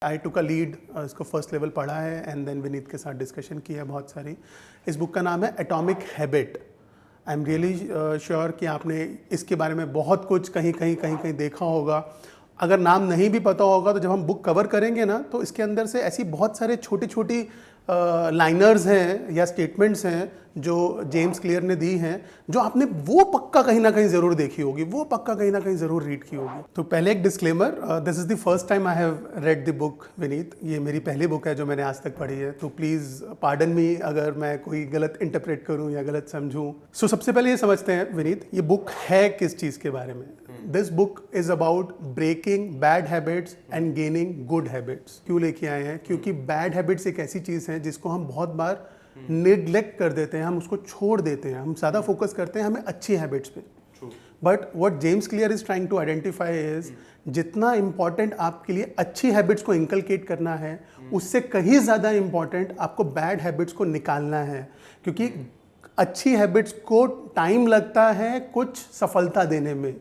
I took a lead, इसको first level पढ़ा है एंड देन विनीत के साथ डिस्कशन की है बहुत सारी। इस बुक का नाम है atomic habit. I am really sure कि आपने इसके बारे में बहुत कुछ कहीं देखा होगा। अगर नाम नहीं भी पता होगा तो जब हम बुक कवर करेंगे ना, तो इसके अंदर से ऐसी बहुत सारे छोटी लाइनर्स हैं या स्टेटमेंट्स हैं जो जेम्स क्लियर ने दी हैं, जो आपने वो पक्का कहीं ना कहीं ज़रूर देखी होगी, वो पक्का कहीं ना कहीं ज़रूर रीड की होगी। तो पहले एक disclaimer, this is the first time I have read the book Vineet. ये मेरी पहली बुक है जो मैंने आज तक पढ़ी है, तो प्लीज़ पार्डन मी अगर मैं कोई गलत इंटरप्रेट करूँ या गलत समझूँ। सो सबसे पहले ये समझते हैं विनीत, ये बुक है किस चीज़ के बारे में। This book is about breaking bad habits and gaining good habits. क्यों लेके आए हैं? क्योंकि बैड हैबिट्स एक ऐसी चीज़ है जिसको हम बहुत बार निग्लेक्ट कर देते हैं, हम उसको छोड़ देते हैं, हम ज़्यादा फोकस करते हैं हमें अच्छी हैबिट्स पे। But what James Clear is trying to identify is, जितना इंपॉर्टेंट आपके लिए अच्छी हैबिट्स को इंकलकेट करना है, उससे कहीं ज़्यादा इंपॉर्टेंट आपको बैड हैबिट्स को निकालना है। क्योंकि अच्छी हैबिट्स को टाइम लगता है कुछ सफलता देने में,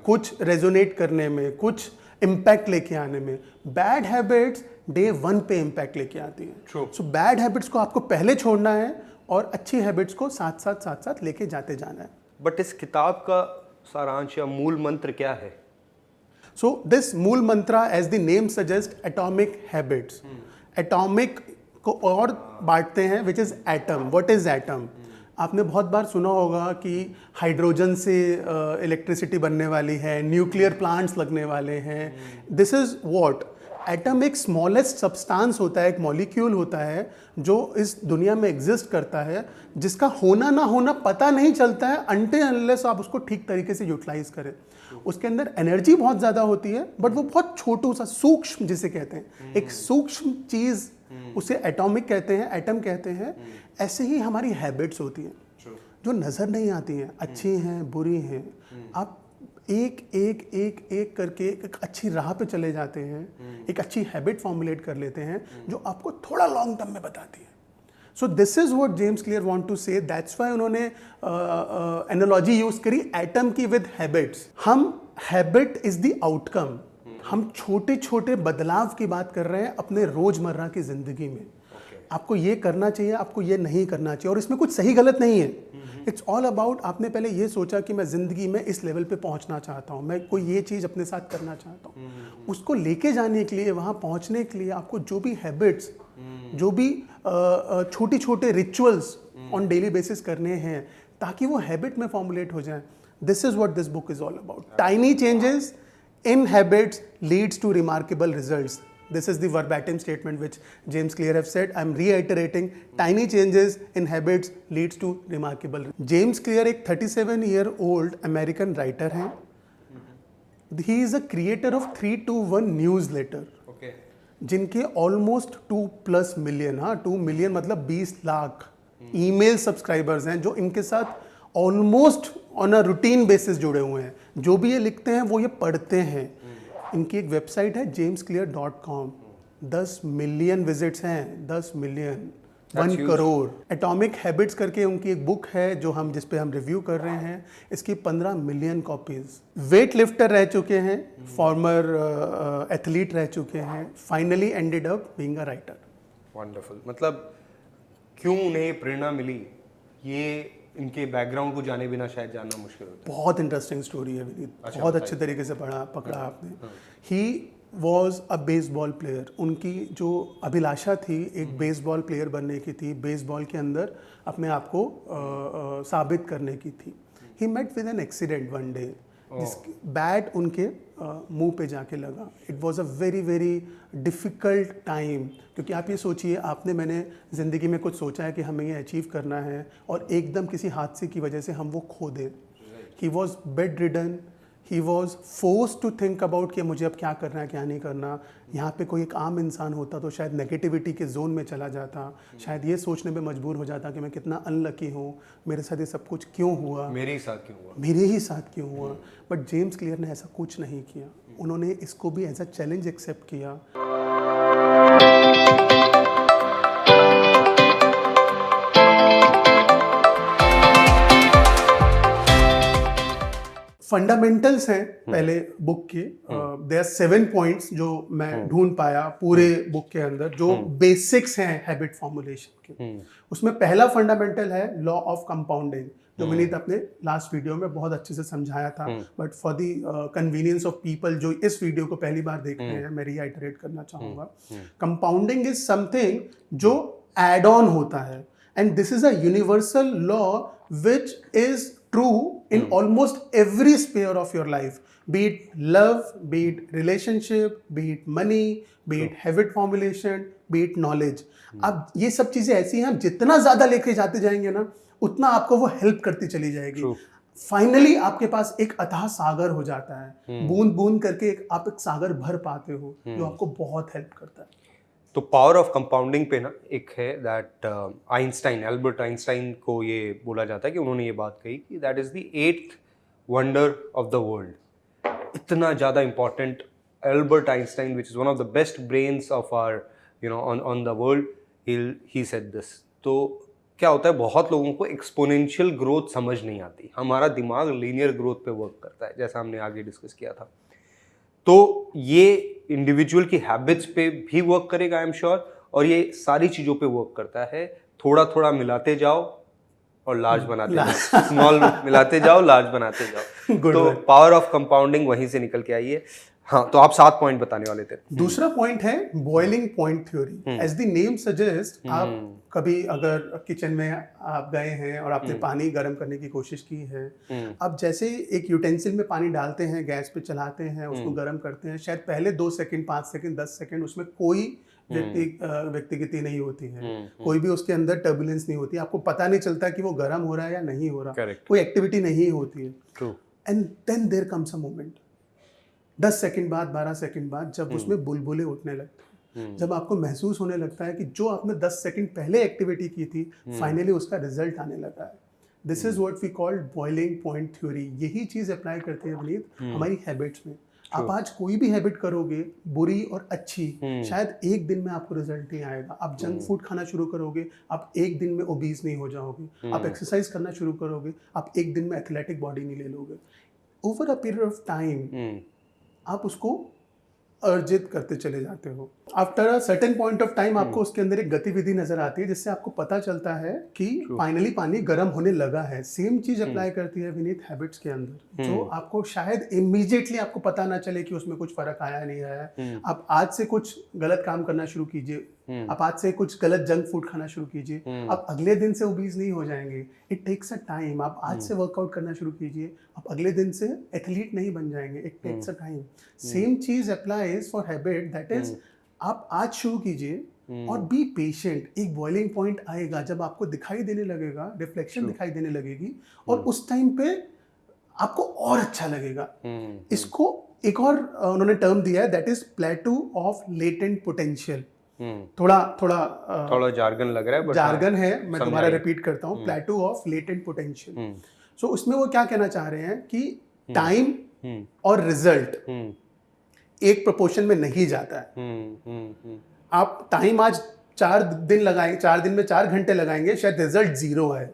कुछ रेजोनेट करने में, कुछ इम्पैक्ट लेके आने में। बैड हैबिट्स डे 1 पे इम्पैक्ट लेके आती है। सो बैड हैबिट्स को आपको पहले छोड़ना है और अच्छी हैबिट्स को साथ साथ लेके जाते जाना है। बट इस किताब का सारांश या मूल मंत्र क्या है? सो दिस मूल मंत्र, as the name suggest, atomic habits. Atomic को और बांटते हैं, which is atom. What is atom? आपने बहुत बार सुना होगा कि हाइड्रोजन से इलेक्ट्रिसिटी बनने वाली है, न्यूक्लियर प्लांट्स लगने वाले हैं। दिस इज व्हाट एटम एक स्मॉलेस्ट सब्सटेंस होता है, एक मॉलिक्यूल होता है जो इस दुनिया में एग्जिस्ट करता है, जिसका होना ना होना पता नहीं चलता है अनटिल अनलेस आप उसको ठीक तरीके से यूटिलाइज करें। उसके अंदर एनर्जी बहुत ज़्यादा होती है, बट वो बहुत छोटू सा सूक्ष्म, जिसे कहते हैं एक सूक्ष्म चीज़, उसे एटॉमिक कहते हैं, एटम कहते हैं। ऐसे ही हमारी हैबिट्स होती हैं जो नज़र नहीं आती हैं, अच्छी हैं बुरी हैं। आप एक करके एक अच्छी राह पे चले जाते हैं, एक अच्छी हैबिट फॉर्मुलेट कर लेते हैं जो आपको थोड़ा लॉन्ग टर्म में बताती है। So this is what James Clear want to say. That's why उन्होंने एनालॉजी यूज करी एटम की विद हैबिट्स। हम हैबिट इज द आउटकम, हम छोटे छोटे बदलाव की बात कर रहे हैं अपने रोजमर्रा की जिंदगी में। आपको ये करना चाहिए, आपको ये नहीं करना चाहिए, और इसमें कुछ सही गलत नहीं है। इट्स ऑल अबाउट, आपने पहले ये सोचा कि मैं ज़िंदगी में इस लेवल पे पहुंचना चाहता हूँ, मैं कोई ये चीज़ अपने साथ करना चाहता हूँ। उसको लेके जाने के लिए, वहाँ पहुँचने के लिए आपको जो भी हैबिट्स, जो भी छोटे छोटे रिचुअल्स ऑन डेली बेसिस करने हैं, ताकि वो हैबिट में फॉर्मुलेट हो जाए। This is what this book is all about. Tiny changes in habits leads to remarkable results. This is the verbatim statement which James Clear have said. I'm reiterating, tiny changes in habits leads to remarkable. James Clear एक 37-year-old American writer हैं. He is a creator of 321 newsletter. Okay. जिनके almost 2+ million, 2 million मतलब 20 lakh email subscribers हैं, जो इनके साथ almost on a routine basis जुड़े हुए हैं। जो भी ये लिखते हैं वो ये पढ़ते हैं। इनकी एक वेबसाइट है jamesclear.com, 10 मिलियन विजिट्स हैं, 10 मिलियन, 1 करोड़। एटॉमिक हैबिट्स करके उनकी एक बुक है जो जिस पे हम रिव्यू कर रहे हैं। इसकी 15 मिलियन कॉपीज। वेट लिफ्टर रह चुके हैं, फॉर्मर एथलीट रह चुके हैं, finally ended up being a writer. Wonderful. मतलब क्यों उन्हें प्रेरणा मिली, ये इनके बैकग्राउंड को जाने बिना शायद जानना मुश्किल होता है। बहुत इंटरेस्टिंग स्टोरी है विनीत, बहुत अच्छे तरीके से पकड़ा आपने। He was a baseball player. उनकी जो अभिलाषा थी एक बेसबॉल प्लेयर बनने की थी, बेसबॉल के अंदर अपने आप को साबित करने की थी। He met with an accident one day, bat उनके मुंह पे जाके लगा। It was a very very difficult time, क्योंकि आप ये सोचिए, मैंने ज़िंदगी में कुछ सोचा है कि हमें ये अचीव करना है, और एकदम किसी हादसे की वजह से हम वो खो दें। He was bedridden, he was forced to think about कि मुझे अब क्या करना है क्या नहीं करना। यहाँ पे कोई एक आम इंसान होता तो शायद नेगेटिविटी के जोन में चला जाता, शायद ये सोचने में मजबूर हो जाता कि मैं कितना अनलकी हूँ, मेरे साथ ये सब कुछ क्यों हुआ, मेरे ही साथ क्यों हुआ। बट जेम्स क्लियर ने ऐसा कुछ नहीं किया। उन्होंने इसको भी एज अ चैलेंज एक्सेप्ट किया। फंडामेंटल्स हैं पहले बुक के, देयर 7 पॉइंट्स जो मैं ढूंढ पाया पूरे बुक के अंदर, जो बेसिक्स हैं हैबिट फॉर्मुलेशन के। उसमें पहला फंडामेंटल है लॉ ऑफ कंपाउंडिंग, जो विनीत अपने लास्ट वीडियो में बहुत अच्छे से समझाया था, but for the convenience of people जो इस वीडियो को पहली बार देख रहे हैं, मैं रीआइटरेट करना चाहूँगा। कंपाउंडिंग इज समथिंग जो एड ऑन होता है, and this is a universal law which is true in almost every sphere of your life, be it love, be it relationship, be it money, be it habit formulation, be it knowledge. अब ये सब चीजें ऐसी हैं, हम जितना ज्यादा लेके जाते जाएंगे ना, उतना आपको वो हेल्प करती चली जाएगी। फाइनली आपके पास एक अथाह सागर हो जाता है, बूंद बूंद करके आप एक सागर भर पाते हो, जो आपको बहुत हेल्प करता है। तो पावर ऑफ कंपाउंडिंग पे ना एक है दैट आइंस्टाइन, एल्बर्ट आइंस्टाइन को ये बोला जाता है कि उन्होंने ये बात कही कि that is the 8th wonder of the world. इतना ज़्यादा important Albert Einstein, which is one of the best brains of our on the world, he said this. तो क्या होता है, बहुत लोगों को एक्सपोनेंशियल ग्रोथ समझ नहीं आती, हमारा दिमाग लीनियर ग्रोथ पे वर्क करता है, जैसा हमने आगे डिस्कस किया था। तो ये इंडिविजुअल की हैबिट्स पे भी वर्क करेगा आई एम श्योर, और ये सारी चीज़ों पे वर्क करता है। थोड़ा थोड़ा मिलाते जाओ और लार्ज बनाते जाओ, स्मॉल मिलाते जाओ, लार्ज बनाते जाओ। तो पावर ऑफ कंपाउंडिंग वहीं से निकल के आई है। हाँ, तो आप 7 पॉइंट बताने वाले थे। दूसरा पॉइंट है boiling point theory. As the name suggest, आप कभी अगर किचन में आप गए हैं और आपने पानी गर्म करने की कोशिश की है, अब जैसे एक यूटेंसिल में पानी डालते हैं, गैस पे चलाते हैं, उसको गर्म करते हैं, शायद पहले 2 सेकंड, 5 सेकंड, 10 सेकंड उसमें कोई व्यक्तिगति नहीं होती है, कोई भी उसके अंदर टर्बुलेंस नहीं होती, आपको पता नहीं चलता कि वो गर्म हो रहा है या नहीं हो रहा, कोई एक्टिविटी नहीं होती है। And then there comes a moment, 10 second बाद, 12 सेकंड बाद, जब उसमें बुलबुले उठने लगते हैं, जब आपको महसूस होने लगता है कि जो आपने 10 सेकंड पहले एक्टिविटी की थी, फाइनली उसका रिजल्ट आने लगा है। This is what we called boiling point theory. यही चीज अप्लाई करते हैं विनीत हमारी हैबिट्स में। आप आज कोई भी हैबिट करोगे, बुरी और अच्छी, शायद एक दिन में आपको रिजल्ट नहीं आएगा। आप जंक फूड खाना शुरू करोगे, आप एक दिन में ओबीज नहीं हो जाओगे। आप एक्सरसाइज करना शुरू करोगे, आप एक दिन में एथलेटिक बॉडी नहीं ले लोगे। Over a period of time आप उसको अर्जित करते चले जाते हो। After a certain point of time आपको उसके अंदर एक गतिविधि नजर आती है, जिससे आपको पता चलता है कि फाइनली पानी गर्म होने लगा है। सेम चीज अप्लाई करती है विनीत हैबिट्स के अंदर, जो आपको शायद इमीडिएटली आपको पता ना चले कि उसमें कुछ फर्क आया नहीं आया। आप आज से कुछ गलत काम करना शुरू कीजिए, आप आज से कुछ गलत जंक फूड खाना शुरू कीजिए, आप अगले दिन से ओबीज नहीं हो जाएंगे। It takes a time. आप आज से वर्कआउट करना शुरू कीजिए, आप अगले दिन से एथलीट नहीं बन जाएंगे। It takes a time. Same चीज applies for habit, that is आप आज शुरू कीजिए और बी पेशेंट। एक बॉइलिंग पॉइंट आएगा जब आपको दिखाई देने लगेगा, रिफ्लेक्शन दिखाई देने लगेगी, और उस टाइम पे आपको और अच्छा लगेगा। इसको एक और उन्होंने टर्म दिया है, that is प्लेटू of latent potential. थोड़ा जार्गन लग रहा है, जार्गन है, मैं दोबारा रिपीट करता हूँ, प्लेटू ऑफ लेटेंट पोटेंशियल। सो उसमें वो क्या कहना चाह रहे हैं कि टाइम और रिजल्ट एक प्रोपोर्शन में नहीं जाता है। आप टाइम आज 4 दिन लगाएंगे, 4 दिन में 4 घंटे लगाएंगे, शायद रिजल्ट 0 है,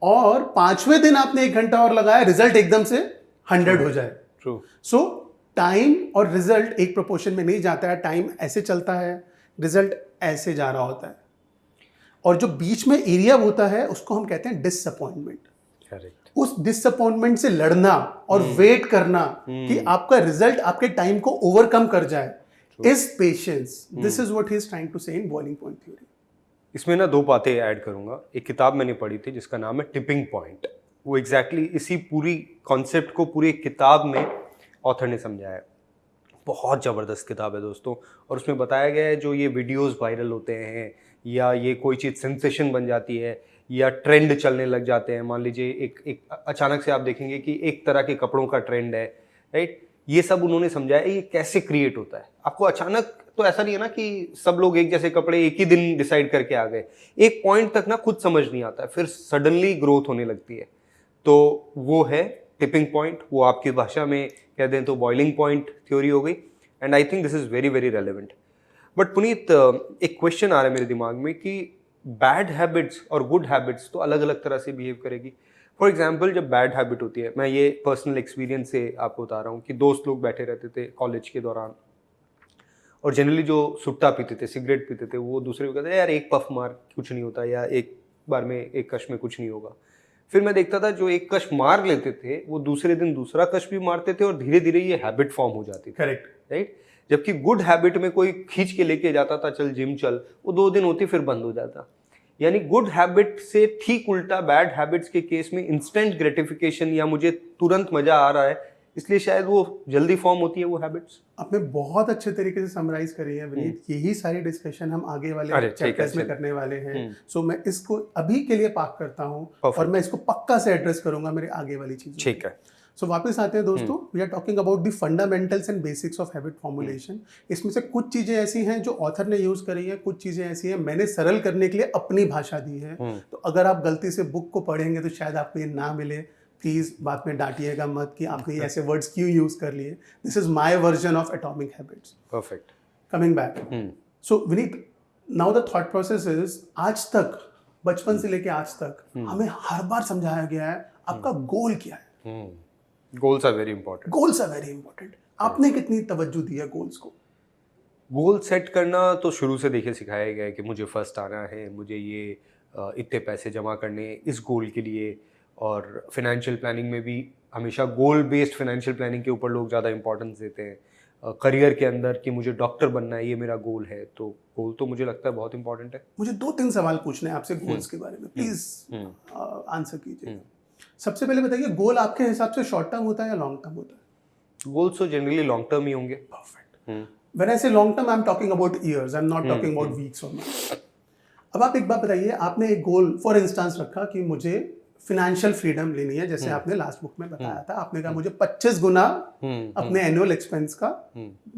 और 5वें दिन आपने 1 घंटा और लगाया, रिजल्ट एकदम से 100 हो जाए। सो टाइम और रिजल्ट एक प्रोपोर्शन में नहीं जाता है। टाइम ऐसे चलता है, रिजल्ट ऐसे जा रहा होता है, और जो बीच में एरिया होता है उसको हम कहते हैं डिसअपॉइंटमेंट। उस डिसअपॉइंटमेंट से लड़ना और वेट करना कि आपका रिजल्ट आपके टाइम को ओवरकम कर जाए, is patience. This is what he is trying to say in boiling point theory. इसमें ना 2 बातें ऐड करूंगा। एक किताब मैंने पढ़ी थी जिसका नाम है टिपिंग पॉइंट। वो एग्जैक्टली इसी पूरी कॉन्सेप्ट को पूरी एक किताब में ऑथर ने समझाया है। बहुत ज़बरदस्त किताब है दोस्तों, और उसमें बताया गया है जो ये वीडियोस वायरल होते हैं, या ये कोई चीज़ सेंसेशन बन जाती है, या ट्रेंड चलने लग जाते हैं। मान लीजिए एक अचानक से आप देखेंगे कि एक तरह के कपड़ों का ट्रेंड है, राइट। ये सब उन्होंने समझाया ये कैसे क्रिएट होता है। आपको अचानक तो ऐसा नहीं है ना कि सब लोग एक जैसे कपड़े एक ही दिन डिसाइड करके आ गए। एक पॉइंट तक ना खुद समझ नहीं आता है, फिर सडनली ग्रोथ होने लगती है। तो वो है टिपिंग पॉइंट। वो आपकी भाषा में कह दें तो बॉइलिंग पॉइंट थ्योरी हो गई। And I think this is very very relevant. But Puneet, एक क्वेश्चन आ रहा है मेरे दिमाग में कि बैड हैबिट्स और गुड हैबिट्स तो अलग अलग तरह से बिहेव करेगी। फॉर एग्जाम्पल जब बैड हैबिट होती है, मैं ये पर्सनल एक्सपीरियंस से आपको बता रहा हूँ कि दोस्त लोग बैठे रहते थे कॉलेज के दौरान, और जनरली जो सुट्टा पीते थे, सिगरेट पीते थे, वो दूसरे को कहते हैं यार एक पफ मार कुछ नहीं होता, या एक बार में एक कश में कुछ नहीं होगा। फिर मैं देखता था जो एक कश मार लेते थे वो दूसरे दिन दूसरा कश भी मारते थे, और धीरे धीरे ये हैबिट फॉर्म हो जाती थी। Correct, right. जबकि गुड हैबिट में कोई खींच के लेके जाता था, चल जिम चल, वो 2 दिन होती फिर बंद हो जाता। यानी गुड हैबिट से ठीक उल्टा बैड हैबिट्स के केस में इंस्टेंट ग्रेटिफिकेशन, या मुझे तुरंत मजा आ रहा है, इसलिए शायद वो जल्दी फॉर्म होती है वो हैबिट्स। आपने बहुत अच्छे तरीके से समराइज करी है विनीत। यही सारी डिस्कशन हम आगे वाले चैप्टर्स में करने वाले हैं। सो मैं इसको अभी के लिए पार्क करता हूँ और मैं इसको पक्का से एड्रेस करूंगा मेरे आगे वाली चीज़। ठीक है। सो वापस आते हैं दोस्तों, we are talking about the fundamentals and basics of habit formulation. इसमें से कुछ चीज़ें ऐसी हैं जो ऑथर ने यूज़ करी हैं, कुछ चीज़ें ऐसी हैं मैंने सरल करने के लिए अपनी भाषा दी है। तो अगर आप गलती से बुक को पढ़ेंगे तो शायद आपको ये ना मिले, प्लीज बाद में डांटिएगा मत कि आपने ऐसे वर्ड्स क्यों यूज कर लिए। This is my version of atomic habits. Perfect. Coming back, so Vineet, now the thought process is, आज तक, बचपन से लेके आज तक हमें हर बार समझाया गया है आपका गोल क्या है। Goals are very important. Goals are very important. आपने कितनी तवज्जो दी है गोल्स को? गोल सेट करना तो शुरू से देखिए सिखाया गया है कि मुझे फर्स्ट आना है, मुझे ये इतने पैसे जमा करने इस गोल के लिए। और फिनेंशियल प्लानिंग में भी हमेशा गोल बेस्ड फिनेंशियल प्लानिंग के ऊपर लोग ज़्यादा इंपॉर्टेंस देते हैं। करियर के अंदर कि मुझे डॉक्टर बनना है, ये मेरा गोल है, तो गोल तो मुझे लगता है बहुत इंपॉर्टेंट है। मुझे 2-3 सवाल पूछने हैं आपसे गोल्स के बारे में, प्लीज आंसर कीजिए। सबसे पहले बताइए, गोल आपके हिसाब से शॉर्ट टर्म होता है या लॉन्ग टर्म होता है? गोल्स तो जनरली लॉन्ग टर्म ही होंगे। परफेक्ट। व्हेन आई से long term, I am talking about years, I am not talking about weeks और मंथ्स। अब आप एक बात बताइए, आपने एक गोल फॉर इंस्टेंस रखा कि मुझे फिनेंशियल फ्रीडम लेनी है, जैसे आपने लास्ट बुक में बताया था, आपने कहा मुझे 25 गुना अपने एनुअल एक्सपेंस का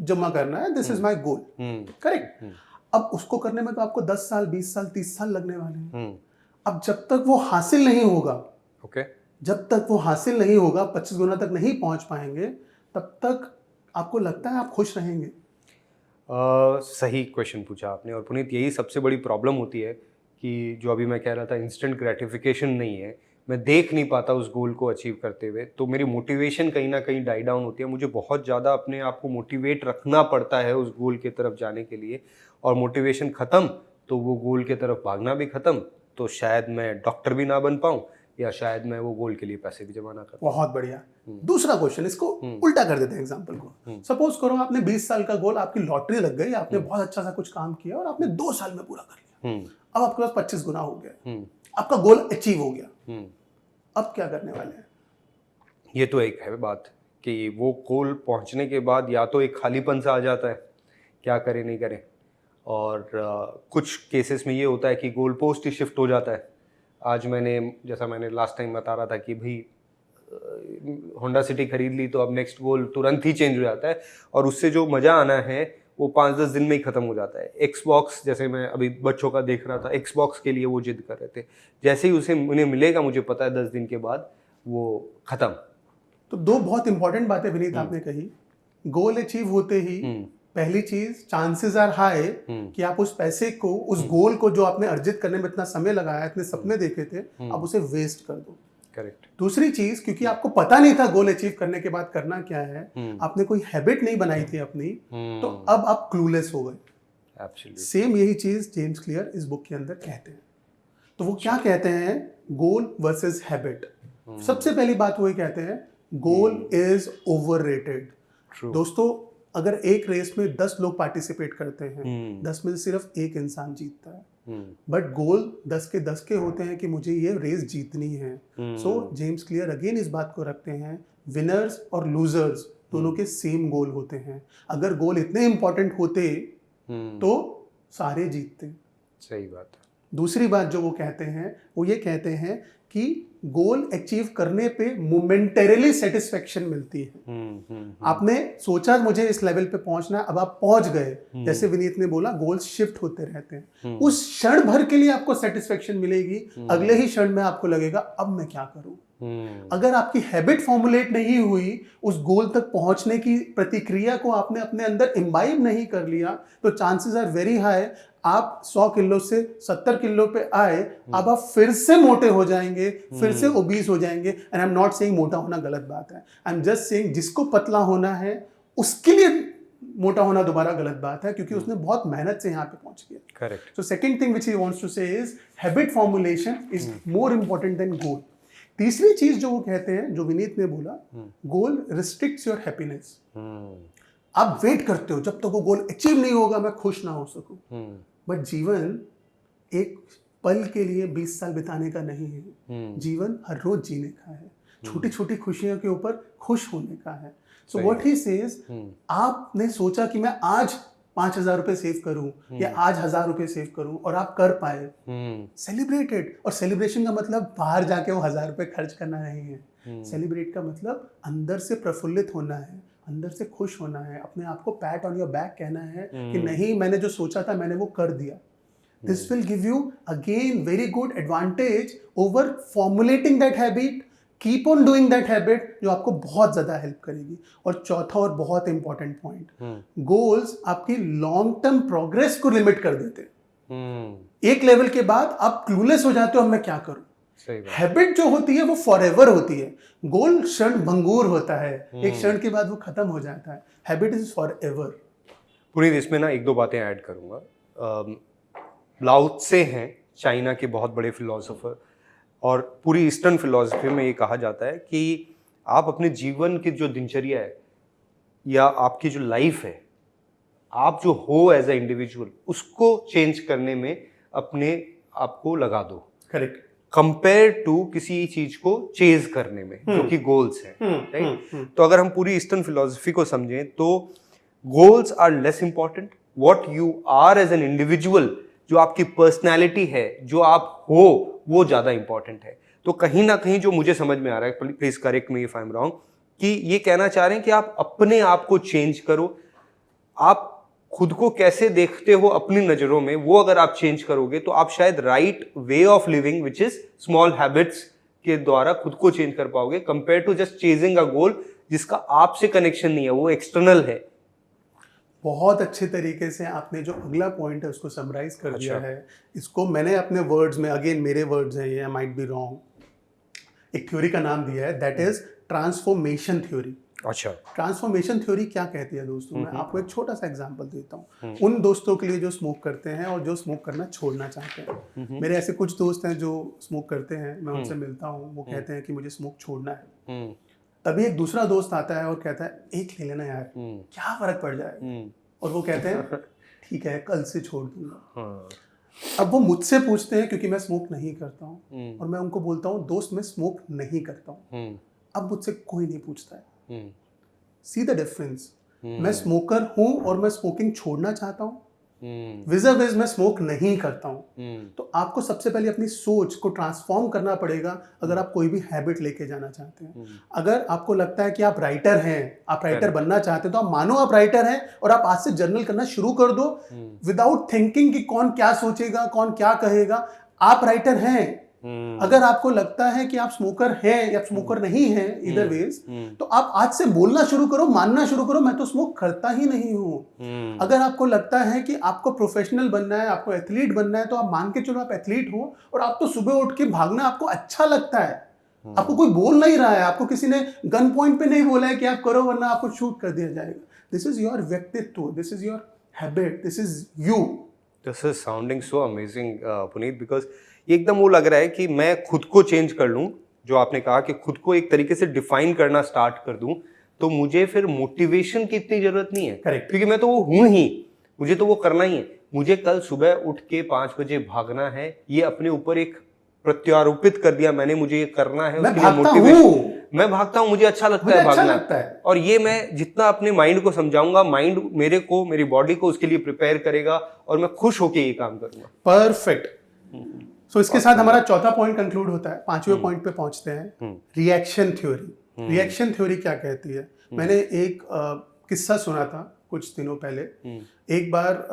जमा करना है, this is my goal. Correct. अब उसको करने में तो आपको 10 साल, 20 साल, 30 साल लगने वाले हैं। अब जब तक वो हासिल नहीं होगा, जब तक वो हासिल नहीं होगा, 25 गुना तक नहीं पहुंच पाएंगे, तब तक आपको लगता है आप खुश रहेंगे? सही क्वेश्चन पूछा आपने। और पुनीत, यही सबसे बड़ी प्रॉब्लम होती है कि जो अभी मैं कह रहा था, इंस्टेंट ग्रेटिफिकेशन नहीं है, मैं देख नहीं पाता उस गोल को अचीव करते हुए, तो मेरी मोटिवेशन कहीं ना कहीं डाई डाउन होती है। मुझे बहुत ज़्यादा अपने आप को मोटिवेट रखना पड़ता है उस गोल की तरफ जाने के लिए, और मोटिवेशन ख़त्म तो वो गोल की तरफ भागना भी ख़त्म, तो शायद मैं डॉक्टर भी ना बन पाऊँ, या शायद मैं वो गोल के लिए पैसे भी जमा ना कर। बहुत बढ़िया। दूसरा क्वेश्चन, इसको उल्टा कर देते हैं एग्जांपल को। सपोज करो आपने 20 साल का गोल, आपकी लॉटरी लग गई, आपने बहुत अच्छा सा कुछ काम किया और आपने 2 साल में पूरा कर लिया। अब आपके पास 25 गुना हो गया, आपका गोल अचीव हो गया। अब क्या करने वाले हैं? ये तो एक है बात कि वो गोल पहुंचने के बाद या तो एक खालीपन सा आ जाता है, क्या करें नहीं करें, और कुछ केसेस में ये होता है कि गोल पोस्ट ही शिफ्ट हो जाता है। आज जैसा मैंने लास्ट टाइम बता रहा था कि भाई होंडा सिटी खरीद ली, तो अब नेक्स्ट गोल तुरंत ही चेंज हो जाता है, और उससे जो मज़ा आना है वो 5-10 दिन में ही ख़त्म हो जाता है। एक्सबॉक्स, जैसे मैं अभी बच्चों का देख रहा था, एक्सबॉक्स के लिए वो जिद कर रहे थे, जैसे ही उन्हें मिलेगा, मुझे पता है 10 दिन के बाद वो ख़त्म। तो 2 बहुत इंपॉर्टेंट बातें विनीत आपने कही। गोल अचीव होते ही पहली चीज, चांसेस आर हाई कि आप उस पैसे को, उस गोल को जो आपने अर्जित करने में इतना समय लगाया, इतने सपने देखे थे, आप उसे वेस्ट कर दो। करेक्ट। दूसरी चीज, क्योंकि आपको पता नहीं था गोल अचीव करने के बाद करना क्या है, आपने कोई हैबिट नहीं बनाई थी अपनी, तो अब आप क्लूलेस हो गए। एब्सोल्युटली। सेम यही चीज जेम्स क्लियर इस बुक के अंदर कहते हैं। तो वो क्या कहते हैं, गोल वर्सेस हैबिट। सबसे पहली बात वो ये कहते हैं, गोल इज ओवररेटेड। दोस्तों, अगर एक रेस में 10 लोग पार्टिसिपेट करते हैं, 10 में से सिर्फ एक इंसान जीतता है, बट गोल 10 के 10 के होते हैं कि मुझे ये रेस जीतनी है। सो जेम्स क्लियर अगेन इस बात को रखते हैं, विनर्स और लूजर्स दोनों के सेम गोल होते हैं। अगर गोल इतने इंपॉर्टेंट होते तो सारे जीतते। सही बात है। दूसरी बात जो वो कहते हैं, वो ये कहते हैं कि गोल अचीव करने पे मोमेंटरीली सेटिस्फेक्शन मिलती है। आपने सोचा मुझे इस लेवल पे पहुंचना है, अब आप पहुंच गए, जैसे विनीत ने बोला, गोल्स शिफ्ट होते रहते हैं। उस क्षण भर के लिए आपको सेटिस्फेक्शन मिलेगी, अगले ही क्षण में आपको लगेगा अब मैं क्या करूं। अगर आपकी हैबिट फॉर्मुलेट नहीं हुई, उस गोल तक पहुंचने की प्रतिक्रिया को आपने अपने अंदर इम्बाइब नहीं कर लिया, तो चांसेस आर वेरी हाई आप 100 किलो से 70 किलो पे आए, अब आप फिर से मोटे हो जाएंगे, फिर से ओबीस हो जाएंगे। And I am not saying मोटा होना गलत बात है, आई एम जस्ट सेइंग जिसको पतला होना है उसके लिए मोटा होना दोबारा गलत बात है, क्योंकि उसने बहुत मेहनत से यहाँ पे पहुंच गया। Correct. So second thing which he wants to say is habit formulation is more important than goal. तीसरी चीज जो वो कहते हैं, जो विनीत ने बोला, गोल रिस्ट्रिक्ट्स योर हैप्पीनेस। आप वेट करते हो जब तक वो गोल अचीव नहीं होगा मैं खुश ना हो सकूं, बट जीवन एक पल के लिए 20 साल बिताने का नहीं है। जीवन हर रोज जीने का है, छोटी छोटी खुशियों के ऊपर खुश होने का है। सो व्हाट ही सेज, आपने सोचा कि मैं आज 5,000 रुपए सेव करूं या आज 1,000 रुपए सेव करूं और आप कर पाए, सेलिब्रेटेड। और सेलिब्रेशन का मतलब बाहर जाके वो 1,000 रुपए खर्च करना नहीं है। सेलिब्रेट का मतलब अंदर से प्रफुल्लित होना है, अंदर से खुश होना है, अपने आप को पैट ऑन योर बैक कहना है कि नहीं, मैंने जो सोचा था मैंने वो कर दिया। This will give you again very good advantage over formulating that habit, keep on doing that habit, जो आपको बहुत ज्यादा हेल्प करेगी। और चौथा और बहुत इंपॉर्टेंट पॉइंट, गोल्स आपकी लॉन्ग टर्म प्रोग्रेस को लिमिट कर देते हैं। एक लेवल के बाद आप क्लूलेस हो जाते हो अब मैं क्या करूं। हैबिट जो होती है वो फॉरएवर होती है, गोल क्षण भंगुर होता है, एक क्षण के बाद वो खत्म हो जाता है। Habit is forever. पुनीत, इसमें ना एक दो बातें ऐड करूंगा। लाओ त्से हैं चाइना के बहुत बड़े फिलोसोफर, और पूरी ईस्टर्न फिलॉसफी में ये कहा जाता है कि आप अपने जीवन की जो दिनचर्या है या आपकी जो लाइफ है, आप जो हो एज ए इंडिविजुअल, उसको चेंज करने में अपने आप को लगा दो। करेक्ट। कंपेयर टू किसी चीज को चेज करने में जो कि गोल्स हैं, राइट। तो अगर हम पूरी ईस्टर्न फिलॉसफी को समझें तो goals are less important, what you are as an individual, जो आपकी पर्सनैलिटी है, जो आप हो, वो ज्यादा इंपॉर्टेंट है। तो कहीं ना कहीं जो मुझे समझ में आ रहा है, please correct me if I am wrong, कि ये कहना चाह रहे हैं कि आप अपने आप को चेंज करो। आप खुद को कैसे देखते हो अपनी नजरों में, वो अगर आप चेंज करोगे तो आप शायद right way of living which is small habits के द्वारा खुद को चेंज कर पाओगे, compare to just chasing a goal जिसका आपसे कनेक्शन नहीं है, वो एक्सटर्नल है। बहुत अच्छे तरीके से आपने जो अगला पॉइंट है उसको समराइज कर दिया है। इसको मैंने अपने वर्ड्स में, अगेन मेरे वर्ड्स हैं ये, आई माइट बी रॉन्ग, एक थ्योरी का नाम दिया है, दैट इज ट्रांसफॉर्मेशन थ्योरी। अच्छा, ट्रांसफॉर्मेशन थ्योरी क्या कहती है दोस्तों? मैं आपको एक छोटा सा एग्जांपल देता हूँ उन दोस्तों के लिए जो स्मोक करते हैं और जो स्मोक करना छोड़ना चाहते हैं। मेरे ऐसे कुछ दोस्त हैं जो स्मोक करते हैं, मैं उनसे मिलता हूँ, वो कहते हैं कि मुझे स्मोक छोड़ना है। तभी एक दूसरा दोस्त आता है और कहता है एक ले लेना यार, क्या फर्क पड़ जाएगा। और वो कहते हैं ठीक है कल से छोड़ दूंगा। अब वो मुझसे पूछते हैं क्योंकि मैं स्मोक नहीं करता हूँ, और मैं उनको बोलता हूँ दोस्त मैं स्मोक नहीं करता हूँ। अब मुझसे कोई नहीं पूछता है। सी द डिफरेंस, मैं स्मोकर हूं और मैं स्मोकिंग छोड़ना चाहता हूं, विज़ मैं स्मोक नहीं करता हूं। तो आपको सबसे पहले अपनी सोच को ट्रांसफॉर्म करना पड़ेगा अगर आप कोई भी हैबिट लेके जाना चाहते हैं। अगर आपको लगता है कि आप राइटर हैं, आप राइटर बनना चाहते हैं, तो आप मानो आप राइटर हैं और आप आज से जर्नल करना शुरू कर दो विदाउट थिंकिंग कि कौन क्या सोचेगा, कौन क्या कहेगा। आप राइटर हैं। अगर आपको लगता है कि आप स्मोकर हैं या स्मोकर नहीं हैं, इधर वेज, तो आप आज से बोलना शुरू करो, मानना शुरू करो मैं तो स्मोक करता ही नहीं हूं। अगर आपको लगता है कि आपको प्रोफेशनल बनना है, आपको एथलीट बनना है, तो आप मान के चलो आप एथलीट हो और आप तो सुबह उठ के भागना आपको अच्छा लगता है। आपको कोई बोल नहीं रहा है, आपको किसी ने गन पॉइंट पे नहीं बोला है कि आप करो वरना आपको शूट कर दिया जाएगा। दिस इज योर व्यक्तित्व, this is your habit, this is you. This is sounding so amazing Puneet, because एकदम वो लग रहा है कि मैं खुद को चेंज कर लूं, जो आपने कहा कि खुद को एक तरीके से डिफाइन करना स्टार्ट कर दूं, तो मुझे फिर मोटिवेशन की इतनी जरूरत नहीं है। करेक्ट। क्योंकि मैं तो वो हूं ही, मुझे तो वो करना ही है। मुझे कल सुबह उठ के 5 बजे भागना है, ये अपने ऊपर एक प्रत्यारोपित कर दिया मैंने, मुझे ये करना है, उसके लिए मोटिवेशन। मैं भागता हूँ, मुझे अच्छा लगता है भागना, लगता है। और ये मैं जितना अपने माइंड को समझाऊंगा, माइंड मेरे को, मेरी बॉडी को उसके लिए प्रिपेयर करेगा और मैं खुश होके ये काम करूंगा। परफेक्ट। सो इसके साथ हमारा चौथा पॉइंट कंक्लूड होता है। पांचवें पॉइंट पे पहुंचते हैं, रिएक्शन थ्योरी। रिएक्शन थ्योरी क्या कहती है? मैंने एक किस्सा सुना था कुछ दिनों पहले। एक बार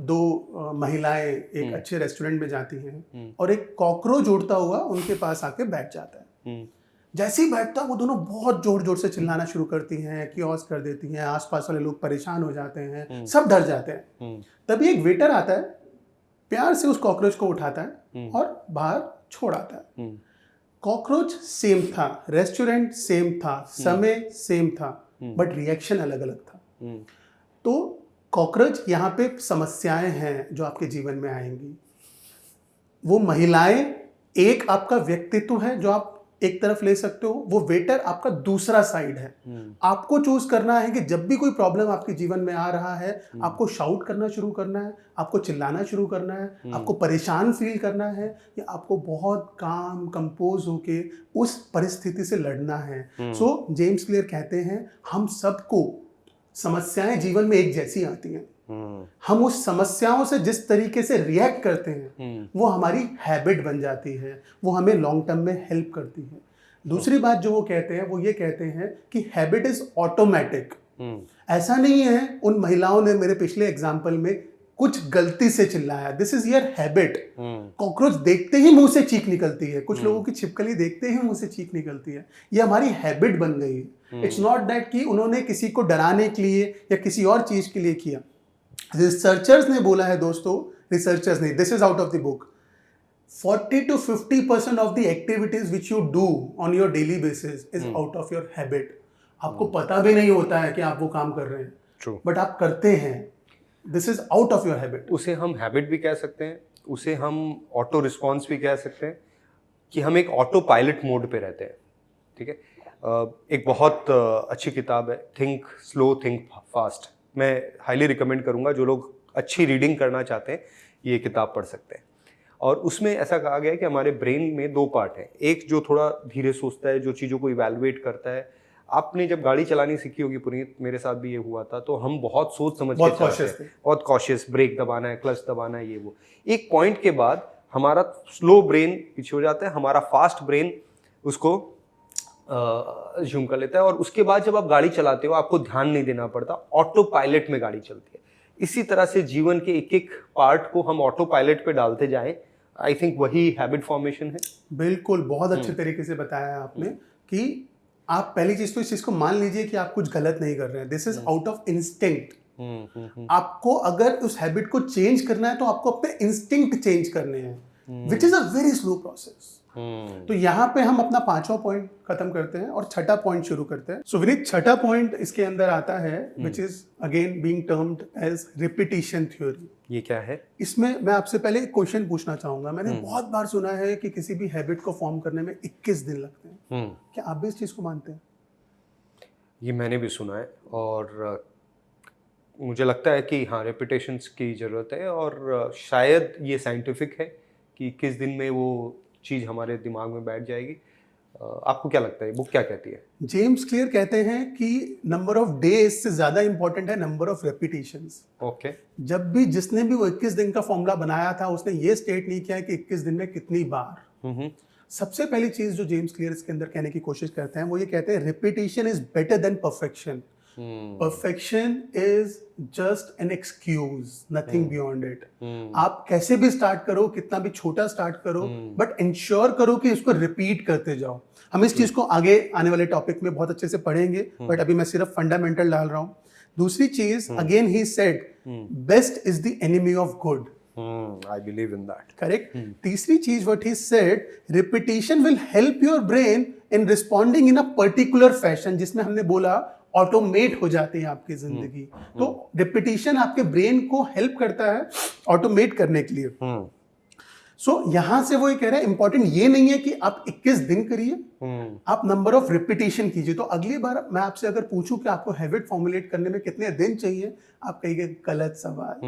दो महिलाएं एक अच्छे रेस्टोरेंट में जाती हैं और एक कॉकरोच उड़ता हुआ उनके पास आके बैठ जाता है। जैसे ही बैठता है वो दोनों बहुत जोर जोर से चिल्लाना शुरू करती हैं, कियोस कर देती हैं, आसपास वाले लोग परेशान हो जाते हैं, सब डर जाते हैं। तभी एक वेटर आता है, प्यार से उस कॉकरोच को उठाता है और बाहर छोड़ आता है। कॉकरोच सेम था, रेस्टोरेंट सेम था, समय सेम था, बट रिएक्शन अलग अलग था। तो कॉकरोच यहाँ पे समस्याएं हैं जो आपके जीवन में आएंगी। वो महिलाएं एक आपका व्यक्तित्व है जो आप एक तरफ ले सकते हो, वो वेटर आपका दूसरा साइड है। आपको चूज करना है कि जब भी कोई प्रॉब्लम आपके जीवन में आ रहा है, आपको शाउट करना शुरू करना है, आपको चिल्लाना शुरू करना है, आपको परेशान फील करना है, या आपको बहुत काम कंपोज होके उस परिस्थिति से लड़ना है। सो जेम्स क्लियर कहते हैं हम सबको समस्याएं जीवन में एक जैसी आती हैं। हम उस समस्याओं से जिस तरीके से रिएक्ट करते हैं वो हमारी हैबिट बन जाती है, वो हमें लॉन्ग टर्म में हेल्प करती है। दूसरी बात जो वो कहते हैं वो ये कहते हैं कि हैबिट इज ऑटोमेटिक। ऐसा नहीं है उन महिलाओं ने मेरे पिछले एग्जाम्पल में कुछ गलती से चिल्लाया, this is your habit. Cockroach देखते ही मुंह से चीख निकलती है, कुछ लोगों की छिपकली देखते ही मुंह से चीख निकलती है, ये हमारी हैबिट बन गई है। इट्स नॉट दैट कि उन्होंने किसी को डराने के लिए या किसी और चीज के लिए किया। रिसर्चर्स ने बोला है दोस्तों, रिसर्चर्स ने, this is out of the book, 40 to 50% of the activities which you do on your daily basis is out of your habit. आपको पता भी नहीं होता है कि आप वो काम कर रहे हैं, बट आप करते हैं। This is out of your habit. उसे हम हैबिट भी कह सकते हैं, उसे हम ऑटो रिस्पॉन्स भी कह सकते हैं, कि हम एक ऑटो पायलट मोड पे रहते हैं। ठीक है, एक बहुत अच्छी किताब है थिंक स्लो थिंक फास्ट, मैं हाईली रिकमेंड करूंगा। जो लोग अच्छी रीडिंग करना चाहते हैं ये किताब पढ़ सकते हैं। और उसमें ऐसा कहा गया है कि हमारे ब्रेन में दो पार्ट हैं, एक जो थोड़ा धीरे सोचता है, जो चीज़ों को इवैल्यूएट करता है। आपने जब गाड़ी चलानी सीखी होगी पुनीत, मेरे साथ भी ये हुआ था, तो हम बहुत सोच समझ के चलाते हैं, बहुत कॉशियस, ब्रेक दबाना है, क्लच दबाना है, ये वो। एक पॉइंट के बाद हमारा स्लो ब्रेन पीछे हो जाता है, हमारा फास्ट ब्रेन उसको ज़ूम कर लेता है, और उसके बाद जब आप गाड़ी चलाते हो आपको ध्यान नहीं देना पड़ता, ऑटो पायलट में गाड़ी चलती है। इसी तरह से जीवन के एक एक पार्ट को हम ऑटो पायलट पे डालते जाएं, आई थिंक वही हैबिट फॉर्मेशन है। बिल्कुल, बहुत अच्छे तरीके से बताया आपने कि आप पहली चीज तो इस चीज को मान लीजिए कि आप कुछ गलत नहीं कर रहे हैं, this is out of instinct. आपको अगर उस हैबिट को चेंज करना है तो आपको अपने इंस्टिंक्ट चेंज करने हैं, which is a very slow process. तो यहाँ पे हम अपना 5वां पॉइंट खत्म करते हैं और 6ठा पॉइंट शुरू करते हैं। सो विनीत, 6ठा पॉइंट इसके अंदर आता है which is again being termed as repetition theory. ये क्या है? इसमें मैं आपसे पहले एक क्वेश्चन पूछना चाहूंगा। मैंने बहुत बार सुना है कि किसी भी हैबिट को फॉर्म करने में 21 दिन लगते हैं। क्या आप भी इस चीज को मानते हैं? ये मैंने भी सुना है, और मुझे लगता है कि हाँ, रेपिटेशंस की ज़रूरत है, और शायद ये साइंटिफिक है कि 21 दिन में वो चीज़ हमारे दिमाग में बैठ जाएगी। आपको क्या लगता है, बुक क्या कहती है? जेम्स क्लियर कहते हैं कि नंबर ऑफ डेज से ज़्यादा इंपॉर्टेंट है नंबर ऑफ रेपिटेशंस। ओके। जब भी जिसने भी वो 21 दिन का फॉर्मूला बनाया था उसने ये स्टेट नहीं किया कि 21 दिन में कितनी बार। सबसे पहली चीज जो जेम्स क्लियर इसके अंदर कहने की कोशिश करते हैं वो ये कहते हैं repetition is better than perfection. Perfection is just an excuse, nothing beyond it. आप कैसे भी स्टार्ट करो, कितना भी छोटा स्टार्ट करो, बट इंश्योर करो कि इसको रिपीट करते जाओ। हम इस चीज को आगे आने वाले टॉपिक में बहुत अच्छे से पढ़ेंगे, बट अभी मैं सिर्फ फंडामेंटल डाल रहा हूं। दूसरी चीज, again he said best is the enemy of good. I believe in that. Correct. तीसरी चीज what he said, repetition will help your brain in responding in a particular fashion, जिसमें हमने बोला ऑटोमेट हो जाती है आपकी जिंदगी। तो रिपीटिशन आपके ब्रेन को हेल्प करता है ऑटोमेट करने के लिए। सो यहां से वो ये कह रहे हैं इंपॉर्टेंट ये नहीं है कि आप 21 दिन करिए, आप नंबर ऑफ रिपीटिशन कीजिए। तो अगली बार मैं आपसे अगर पूछूं कि आपको हैबिट फॉर्मुलेट करने में कितने दिन चाहिए, आप कहिए गलत सवाल।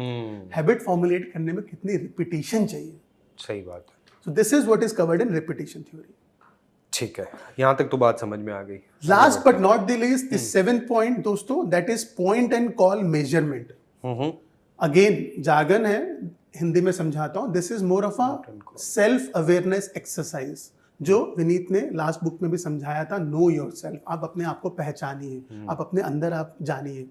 हैबिट फॉर्मुलेट करने में कितनी रिपीटिशन चाहिए। सही बात है। So this is what is covered in repetition theory. ठीक है, यहाँ तक तो बात समझ में आ गई। Last but not the least, the 7th point दोस्तों, that is point and call measurement. Again jargon है, हिंदी में समझाता हूं। This is more of a self awareness exercise, जो विनीत ने लास्ट बुक में भी समझाया था। नो योरसेल्फ, आप अपने आप को पहचानिए, आप अपने अंदर आप जानिए।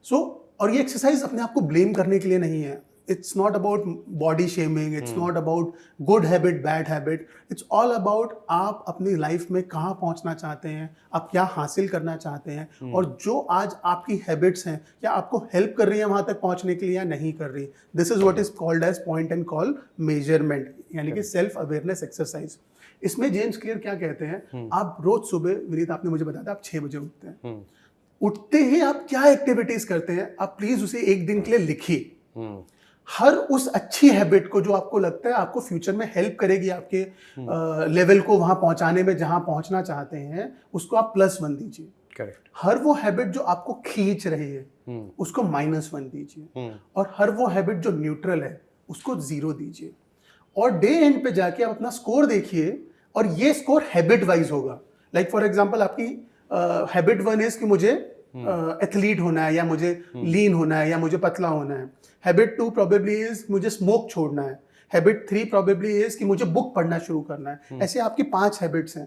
सो और ये एक्सरसाइज अपने आप को ब्लेम करने के लिए नहीं है। it's not about body shaming, it's not about good habit, bad habit, it's all about आप अपनी लाइफ में कहाँ पहुँचना चाहते हैं, आप क्या हासिल करना चाहते हैं, और जो आज आपकी हैबिट्स हैं क्या आपको हेल्प कर रही है वहाँ तक पहुँचने के लिए या नहीं कर रही. This is what is called as point and call measurement, यानी कि सेल्फ अवेयरनेस एक्सरसाइज. इसमें जेम्स क्लियर क्या कहते हैं, आप रोज सुबह, विनीत आपने मुझे बताया था आप 6 बजे उठते हैं, उठते ही आप क्या एक्टिविटीज करते हैं आप प्लीज उसे एक दिन के लिए लिखिए. हर उस अच्छी हैबिट को जो आपको लगता है आपको फ्यूचर में हेल्प करेगी आपके लेवल को वहां पहुंचाने में जहां पहुंचना चाहते हैं, उसको आप +1 दीजिए. करेक्ट. हर वो हैबिट जो आपको खींच रही है उसको -1 दीजिए, और हर वो हैबिट जो न्यूट्रल है उसको 0 दीजिए. और डे एंड पे जाके आप अपना स्कोर देखिए, और ये स्कोर हैबिट वाइज होगा. लाइक फॉर एग्जांपल आपकी हैबिट 1 इज कि मुझे एथलीट होना है, या मुझे लीन होना है, या मुझे पतला होना है. हैबिट 2 प्रोबेबली इज मुझे स्मोक छोड़ना है. हैबिट 3 प्रोबेबली इज कि मुझे बुक पढ़ना शुरू करना है. ऐसे आपकी 5 हैबिट्स हैं.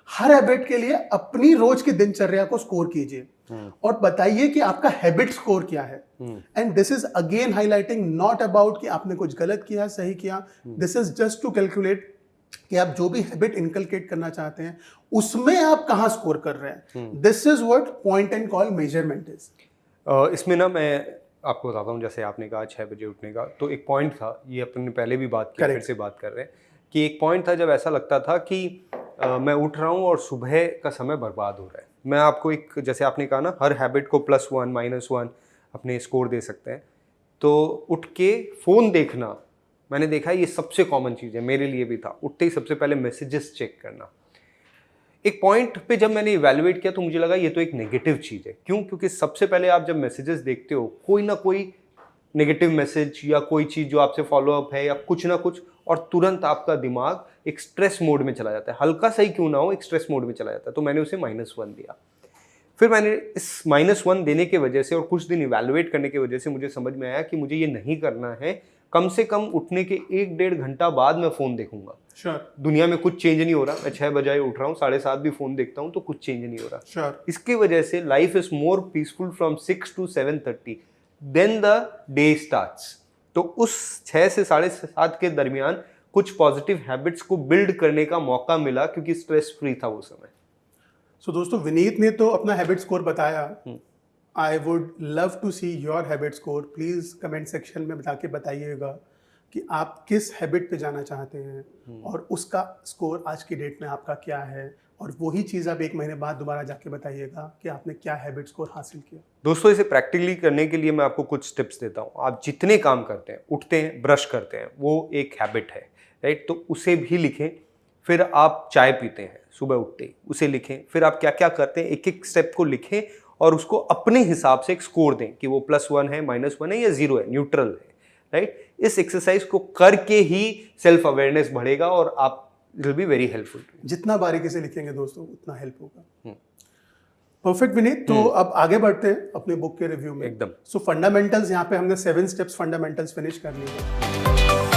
हर हैबिट के लिए अपनी रोज की दिनचर्या को स्कोर कीजिए और बताइए कि आपका हैबिट स्कोर क्या है. And this is again highlighting not about कि आपने कुछ गलत किया, सही किया. This is just to calculate कि आप जो भी हैबिट इनकलकेट करना चाहते हैं उसमें आप कहां स्कोर कर रहे हैं. This is what point and call measurement is. इसमें ना मैं आपको बताता हूँ, जैसे आपने कहा 6 बजे उठने का, तो एक पॉइंट था, ये अपन ने पहले भी बात की, फिर से बात कर रहे हैं कि एक पॉइंट था जब ऐसा लगता था कि मैं उठ रहा हूँ और सुबह का समय बर्बाद हो रहा है. मैं आपको एक, जैसे आपने कहा ना, हर हैबिट को +1 -1 अपने स्कोर दे सकते हैं. तो उठ के फ़ोन देखना, मैंने देखा ये सबसे कॉमन चीज़ है, मेरे लिए भी था. उठते ही सबसे पहले मैसेजेस चेक करना. एक पॉइंट पे जब मैंने इवैल्यूएट किया तो मुझे लगा ये तो एक नेगेटिव चीज़ है. क्यों? क्योंकि सबसे पहले आप जब मैसेजेस देखते हो, कोई ना कोई नेगेटिव मैसेज या कोई चीज़ जो आपसे फॉलोअप है या कुछ ना कुछ, और तुरंत आपका दिमाग एक स्ट्रेस मोड में चला जाता है. हल्का सा ही क्यों ना हो, एक स्ट्रेस मोड में चला जाता है. तो मैंने उसे -1 दिया. फिर मैंने इस -1 देने की वजह से और कुछ दिन इवैल्यूएट करने की वजह से मुझे समझ में आया कि मुझे ये नहीं करना है. कम से कम उठने के 1-1.5 घंटा बाद मैं फ़ोन देखूंगा. Sure. दुनिया में कुछ चेंज नहीं हो रहा. मैं 6 बजे उठ रहा हूँ, 7:30 भी फ़ोन देखता हूँ, तो कुछ चेंज नहीं हो रहा. Sure. इसकी वजह से life is more peaceful from 6 to 7:30 then the day starts. तो उस 6 से 7:30 के दरमियान कुछ पॉजिटिव हैबिट्स को बिल्ड करने का मौका मिला, क्योंकि स्ट्रेस फ्री था वो समय. सो दोस्तों, विनीत ने तो अपना हैबिट स्कोर बताया. I would love to see your habit score. Please comment section में बताइएगा कि आप किस हैबिट पे जाना चाहते हैं और उसका स्कोर आज की डेट में आपका क्या है. और वही चीज़ आप 1 महीने बाद दोबारा जाके बताइएगा कि आपने क्या हैबिट स्कोर हासिल किया. दोस्तों, इसे प्रैक्टिकली करने के लिए मैं आपको कुछ टिप्स देता हूँ. आप जितने काम करते हैं, उठते हैं, ब्रश करते हैं, वो एक हैबिट है, राइट? तो उसे भी लिखें. फिर आप चाय पीते हैं सुबह उठते ही, उसे लिखें. फिर आप क्या क्या करते हैं, एक एक स्टेप को लिखें और उसको अपने हिसाब से एक स्कोर दें कि वो +1 है, -1 है या 0 है, न्यूट्रल है, राइट? इस एक्सरसाइज को करके ही सेल्फ अवेयरनेस बढ़ेगा और आप it will be very helpful. जितना बारीकी से लिखेंगे दोस्तों उतना हेल्प होगा. परफेक्ट विनीत. तो अब आगे बढ़ते हैं अपने बुक के रिव्यू में. एकदम. सो फंडामेंटल्स, यहाँ पे हमने 7 स्टेप्स फंडामेंटल्स फिनिश कर लिए.